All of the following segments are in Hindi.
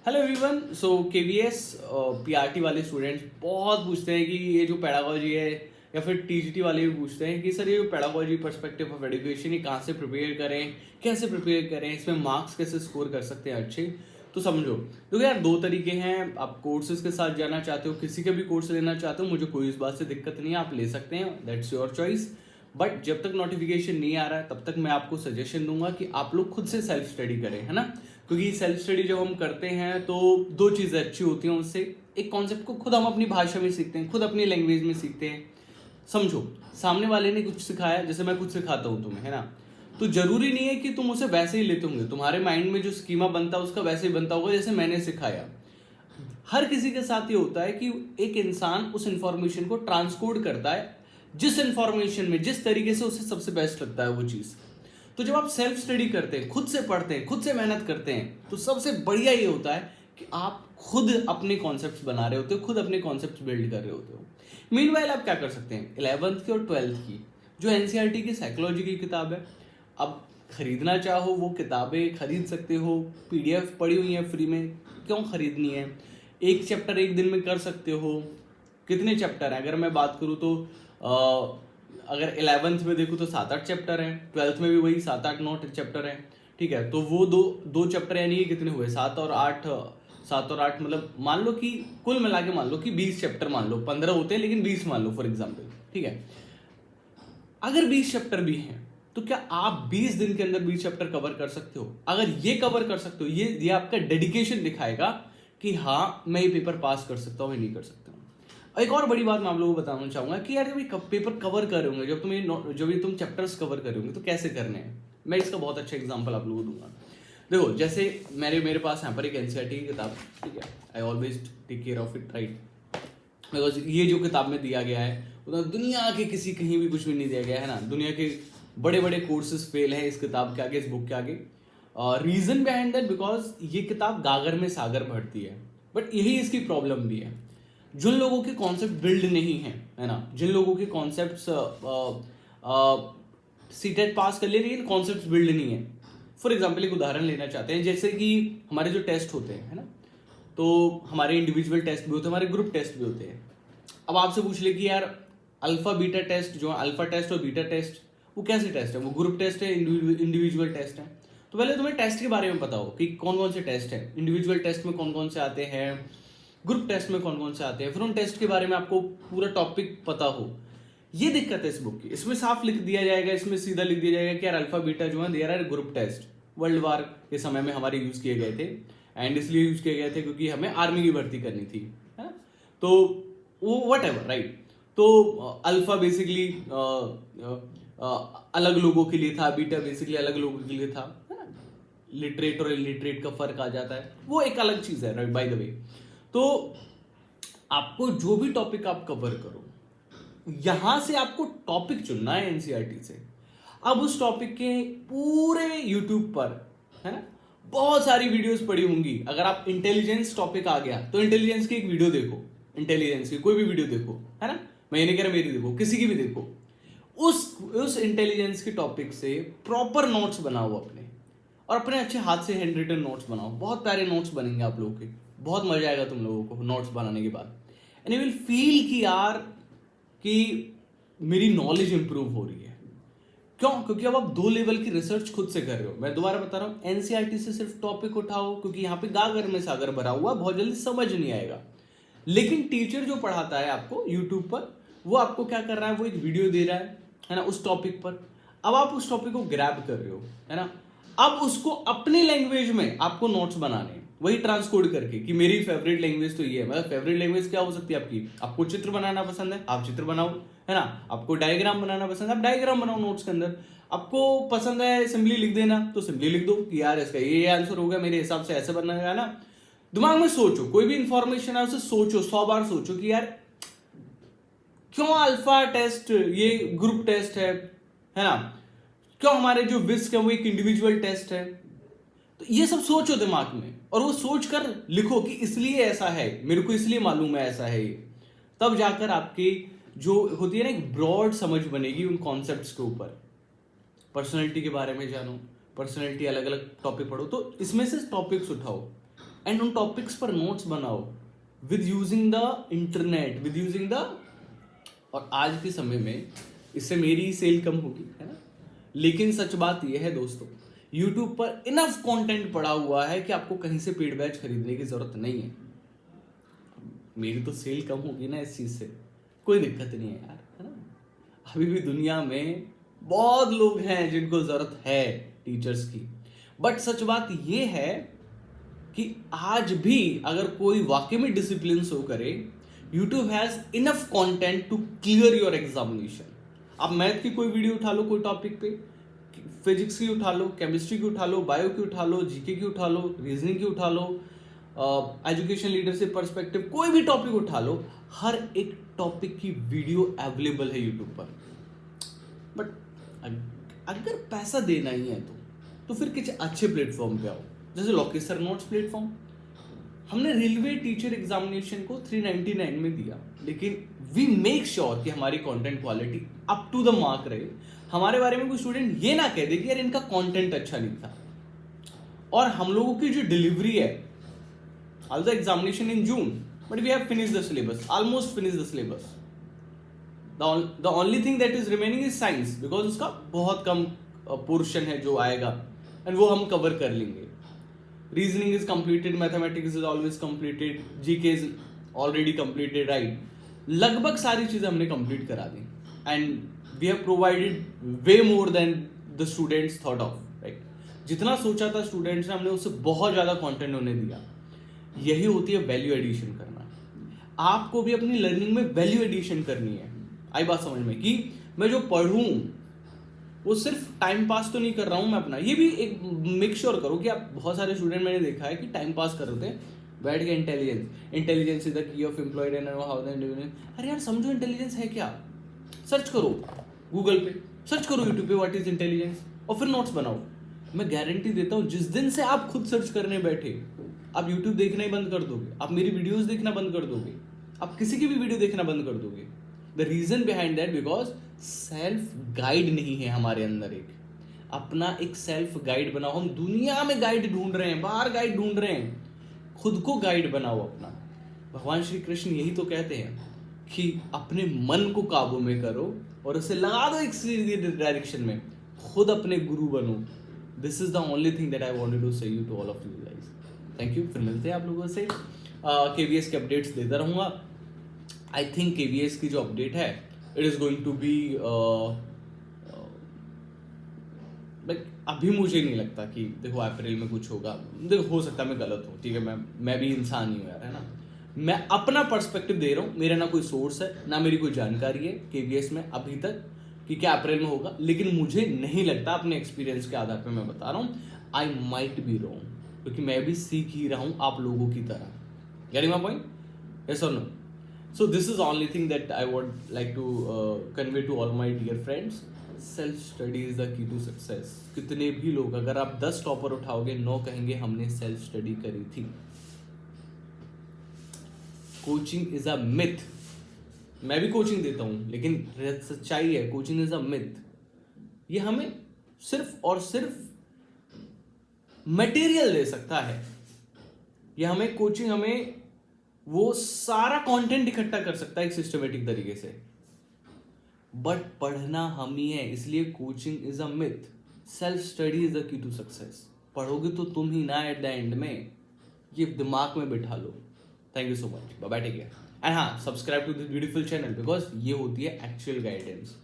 Hello everyone. So KVS PRT वाले स्टूडेंट्स बहुत पूछते हैं कि ये जो पेडागोजी है, या फिर टीजीटी वाले भी पूछते हैं कि सर ये जो पेडागोजी पर्सपेक्टिव ऑफ एजुकेशन, ये कहाँ से प्रिपेयर करें, कैसे प्रिपेयर करें, इसमें मार्क्स कैसे स्कोर कर सकते हैं अच्छे। तो समझो, देखो यार, दो तरीके हैं। आप कोर्सेज के साथ जाना चाहते हो, किसी का भी कोर्स लेना चाहते हो, मुझे कोई इस बात से दिक्कत नहीं है, आप ले सकते हैं, दैट्स योर चॉइस। बट जब तक नोटिफिकेशन नहीं आ रहा है तब तक मैं आपको सजेशन दूंगा कि आप लोग खुद से सेल्फ स्टडी करें, है ना। क्योंकि सेल्फ स्टडी जब हम करते हैं तो दो चीज़ें अच्छी होती हैं उससे। एक कॉन्सेप्ट को खुद हम अपनी भाषा में सीखते हैं, खुद अपनी लैंग्वेज में सीखते हैं। समझो, सामने वाले ने कुछ सिखाया, जैसे मैं कुछ सिखाता हूँ तुम्हें, है ना, तो जरूरी नहीं है कि तुम उसे वैसे ही लेते होंगे। तुम्हारे माइंड में जो स्कीमा बनता है उसका वैसे ही बनता होगा जैसे मैंने सिखाया। हर किसी के साथ ये होता है कि एक इंसान उस इंफॉर्मेशन को ट्रांसकोड करता है जिस इंफॉर्मेशन में, जिस तरीके से उसे सबसे बेस्ट लगता है वो चीज़। तो जब आप सेल्फ स्टडी करते हैं, खुद से पढ़ते हैं, खुद से मेहनत करते हैं, तो सबसे बढ़िया ये होता है कि आप खुद अपने कॉन्सेप्ट्स बना रहे होते हो, खुद अपने कॉन्सेप्ट्स बिल्ड कर रहे होते हो। मीनवाइल आप क्या कर सकते हैं, 11th की और 12th की जो एनसीईआरटी की साइकोलॉजी की किताब है, अब खरीदना चाहो वो किताबें खरीद सकते हो। पीडीएफ पड़ी हुई है फ्री में, क्यों खरीदनी है। एक चैप्टर एक दिन में कर सकते हो। कितने चैप्टर हैं, अगर मैं बात करूँ तो अगर 11th में देखूँ तो 7-8 चैप्टर हैं, 12th में भी वही 7-8-9 चैप्टर हैं। ठीक है, तो वो दो दो चैप्टर यानी कि कितने हुए, 7 और 8 मतलब मान लो कि कुल मिला के मान लो कि 20 चैप्टर, मान लो 15 होते हैं लेकिन 20 मान लो फॉर एग्जाम्पल। ठीक है, अगर 20 चैप्टर भी हैं तो क्या आप 20 दिन के अंदर 20 चैप्टर कवर कर सकते हो? अगर ये कवर कर सकते हो, ये आपका डेडिकेशन दिखाएगा कि हाँ मैं ये पेपर पास कर सकता हूँ या नहीं कर सकता हूँ। एक और बड़ी बात मैं आप लोगों को बताना चाहूंगा कि यार जब ये पेपर कवर कर रहे होंगे, जब ये तुम चैप्टर्स कवर कर रहे होंगे तो कैसे करने हैं, मैं इसका बहुत अच्छा एग्जांपल आप लोगों को दूंगा। देखो, जैसे मेरे पास यहाँ पर एक एनसीईआरटी की किताब, ठीक है, I always take care of it, right. Because ये जो किताब में दिया गया है उतना दुनिया के किसी कहीं भी कुछ भी नहीं दिया गया है ना। दुनिया के बड़े बड़े कोर्सेज फेल हैं इस किताब के आगे, इस बुक के आगे। रीजन बिहाइंड दैट, बिकॉज ये किताब गागर में सागर भरती है। बट यही इसकी प्रॉब्लम भी है, जिन लोगों के कॉन्सेप्ट बिल्ड नहीं है ना, जिन लोगों के कॉन्सेप्ट सीटेट पास कर ले लेकिन कॉन्सेप्ट बिल्ड नहीं है। फॉर एग्जाम्पल एक उदाहरण लेना चाहते हैं, जैसे कि हमारे जो टेस्ट होते हैं, है ना, तो हमारे इंडिविजुअल टेस्ट भी होते हैं, हमारे ग्रुप टेस्ट भी होते हैं। अब आपसे पूछ ले कि यार अल्फा बीटा टेस्ट, जो अल्फा टेस्ट और बीटा टेस्ट, वो कैसे टेस्ट है, वो ग्रुप टेस्ट है, इंडिविजुअल टेस्ट है। तो पहले तुम्हें टेस्ट के बारे में पता हो कि कौन कौन से टेस्ट है, इंडिविजुअल टेस्ट में कौन कौन से आते हैं, ग्रुप टेस्ट में कौन कौन से आते हैं, फिर उन टेस्ट के बारे में आपको पूरा टॉपिक पता हो। ये दिक्कत है इस बुक की। इसमें साफ लिख दिया जाएगा, इसमें सीधा लिख दिया जाएगा कि यार अल्फा बीटा जो है, दे रहा है ग्रुप टेस्ट, वर्ल्ड वार के समय में हमारे यूज किए गए थे, एंड इसलिए यूज किए गए थे क्योंकि हमें आर्मी की भर्ती करनी थी, है ना। तो वो वट एवर, राइट। तो अल्फा बेसिकली अलग लोगों के लिए था, बीटा बेसिकली अलग लोगों के लिए था, है ना। लिटरेट और इलिटरेट का फर्क आ जाता है, वो एक अलग चीज है, राइट, बाय द वे। तो आपको जो भी टॉपिक आप कवर करो, यहां से आपको टॉपिक चुनना है एनसीईआरटी से। अब उस टॉपिक के पूरे यूट्यूब पर, है ना, बहुत सारी वीडियोस पड़ी होंगी। अगर आप इंटेलिजेंस टॉपिक आ गया तो इंटेलिजेंस की एक वीडियो देखो, इंटेलिजेंस की कोई भी वीडियो देखो, है ना, मैं ये नहीं कह रहा मेरी देखो, किसी की भी देखो। उस इंटेलिजेंस के टॉपिक से प्रॉपर नोट्स बनाओ अपने, और अपने अच्छे हाथ से हैंड रिटन नोट्स बनाओ। बहुत प्यारे नोट्स बनेंगे आप लोगों के, बहुत मजा आएगा तुम लोगों को नोट्स बनाने के बाद। एंड यू विल फील कि यार कि मेरी नॉलेज इंप्रूव हो रही है। क्यों? क्योंकि अब आप 2 लेवल की रिसर्च खुद से कर रहे हो। मैं दोबारा बता रहा हूं, एनसीईआरटी से सिर्फ टॉपिक उठाओ, क्योंकि यहां पे गागर में सागर भरा हुआ, बहुत जल्दी समझ नहीं आएगा। लेकिन टीचर जो पढ़ाता है आपको यूट्यूब पर, वो आपको क्या कर रहा है, वो एक वीडियो दे रहा है ना, उस टॉपिक पर। अब आप उस टॉपिक को ग्रैब कर रहे हो, है ना। अब उसको अपनी लैंग्वेज में आपको नोट्स बनाने, वही ट्रांसकोड करके कि मेरी फेवरेट लैंग्वेज तो ये है। मतलब फेवरेट लैंग्वेज क्या हो सकती है आपकी? आपको चित्र बनाना पसंद है, आप चित्र बनाओ, है ना। आपको डायग्राम बनाना पसंद है, आप डायग्राम बनाओ नोट्स के अंदर। आपको पसंद है सिंपली लिख देना, तो सिंपली लिख दो कि यार इसका ये आंसर होगा, मेरे हिसाब से ऐसे बनना है ना। दिमाग में सोचो, कोई भी इंफॉर्मेशन है उसे सोचो, 100 बार सोचो कि यार क्यों अल्फा टेस्ट ये ग्रुप टेस्ट है ना, क्यों हमारे जो विस्क है वो एक इंडिविजुअल टेस्ट है। तो ये सब सोचो दिमाग में, और वो सोच कर लिखो कि इसलिए ऐसा है, मेरे को इसलिए मालूम है ऐसा है। तब जाकर आपकी जो होती है ना एक ब्रॉड समझ बनेगी उन कॉन्सेप्ट्स के ऊपर। पर्सनैलिटी के बारे में जानो, पर्सनैलिटी अलग अलग टॉपिक पढ़ो, तो इसमें से टॉपिक्स उठाओ, एंड उन टॉपिक्स पर नोट्स बनाओ with using the internet, with using the, और आज के समय में इससे मेरी सेल कम होगी, है ना, लेकिन सच बात यह है दोस्तों, यूट्यूब पर इनफ कंटेंट पड़ा हुआ है कि आपको कहीं से पेड बैच खरीदने की जरूरत नहीं है। मेरी तो सेल कम होगी ना इस चीज से, कोई दिक्कत नहीं है यार, है ना। अभी भी दुनिया में बहुत लोग हैं जिनको जरूरत है टीचर्स की, बट सच बात ये है कि आज भी अगर कोई वाकई में डिसिप्लिन शो करे, YouTube has enough content to clear your examination. आप मैथ की कोई वीडियो उठा लो कोई टॉपिक पे, फिजिक्स की उठा लो, केमिस्ट्री की उठा लो, बायो की उठा लो, जीके की उठा लो, रीजनिंग की उठा लो, एजुकेशन लीडरशिप पर्सपेक्टिव, कोई भी टॉपिक उठा लो, हर एक टॉपिक की वीडियो अवेलेबल है यूट्यूब पर। बट अगर पैसा देना ही है तो फिर किसी अच्छे प्लेटफॉर्म पे आओ, जैसे लोकेसर नोट्स प्लेटफॉर्म। हमने रेलवे टीचर एग्जामिनेशन को 399 में दिया, लेकिन वी मेक श्योर कि हमारी content quality up to the mark रहे। हमारे बारे में कोई स्टूडेंट ये ना कह दे कि यार इनका कंटेंट अच्छा नहीं था। और हम लोगों की जो डिलीवरी है, all the examination in June, but we have finished the syllabus, almost finished the syllabus. The only thing that is remaining is science, because उसका बहुत कम पोर्शन है जो आएगा, एंड वो हम कवर कर लेंगे। Reasoning is completed, mathematics is always completed, GK is already completed, right. लगभग सारी चीजें हमने कंप्लीट करा दी, and we have provided way more than the students thought of, right. जितना सोचा था स्टूडेंट्स ने, हमने उससे बहुत ज्यादा कंटेंट उन्हें दिया। यही होती है वैल्यू एडिशन करना। आपको भी अपनी लर्निंग में वैल्यू एडिशन करनी है। आई बात समझ में कि मैं जो पढ़ूं वो सिर्फ टाइम पास तो नहीं कर रहा हूं मैं अपना, ये भी एक मेक श्योर करो कि आप, बहुत सारे स्टूडेंट मैंने देखा है कि टाइम पास कर रहे थे, बैठ के इंटेलिजेंस इज द की of employed and how the individual. अरे यार समझो इंटेलिजेंस है क्या, सर्च करो गूगल पे, सर्च करो यूट्यूब पे व्हाट इज इंटेलिजेंस, और फिर नोट्स बनाओ। मैं गारंटी देता हूं जिस दिन से आप खुद सर्च करने बैठे, आप यूट्यूब देखना ही बंद कर दोगे, आप मेरी वीडियोस देखना बंद कर दोगे, आप किसी की भी वीडियो देखना बंद कर दोगे। The reason behind that, because self guide नहीं है हमारे अंदर। एक अपना एक सेल्फ गाइड बनाओ। हम दुनिया में गाइड ढूंढ रहे हैं, बाहर गाइड ढूंढ रहे हैं, खुद को गाइड बनाओ अपना। भगवान श्री कृष्ण यही तो कहते हैं कि अपने मन को काबू में करो और उसे लगा दो एक सीधी डायरेक्शन में, खुद अपने गुरु बनो। This is the only thing that I wanted to से you to all of you guys. Thank you, फिर मिलते हैं आप लोगों से। केवीएस के अपडेट्स देता रहूंगा। आई थिंक केवीएस की जो अपडेट है, it is going to be like, अभी मुझे नहीं लगता कि देखो अप्रैल में कुछ होगा। देखो हो सकता है मैं गलत हूँ, ठीक है, मैं भी इंसान ही हूँ यार, है ना। मैं अपना पर्सपेक्टिव दे रहा हूँ, मेरा ना कोई सोर्स है ना मेरी कोई जानकारी है केवीएस में अभी तक कि क्या अप्रैल में होगा, लेकिन मुझे नहीं लगता, अपने एक्सपीरियंस के आधार पर मैं बता रहा हूँ। आई माइट बी रॉन्ग, क्योंकि मैं भी सीख ही रहा हूँ आप लोगों की तरह। Getting my point? यस और no? So this is the only thing that I would like to convey to all my dear friends. Self study is the key to success. कितने भी लोग, अगर आप 10 टॉपर उठाओगे, 9 कहेंगे हमने सेल्फ स्टडी करी थी। Coaching is a myth. मैं भी कोचिंग देता हूं, लेकिन सच्चाई है कोचिंग इज अ मिथ। ये हमें सिर्फ और सिर्फ मटेरियल दे सकता है। ये हमें कोचिंग हमें वो सारा कंटेंट इकट्ठा कर सकता है एक सिस्टमेटिक तरीके से, बट पढ़ना हम ही है। इसलिए coaching is a myth, self study is the key to success. पढ़ोगे तो तुम ही ना एट द एंड में, ये दिमाग में बिठा लो। Thank you so much, bye bye, take care. And हाँ, subscribe to this beautiful channel, because ये होती है एक्चुअल गाइडेंस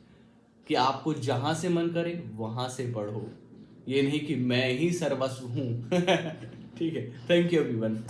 कि आपको जहां से मन करे वहां से पढ़ो, ये नहीं कि मैं ही सर्वस्व हूं। ठीक है, थैंक यू एवरीवन।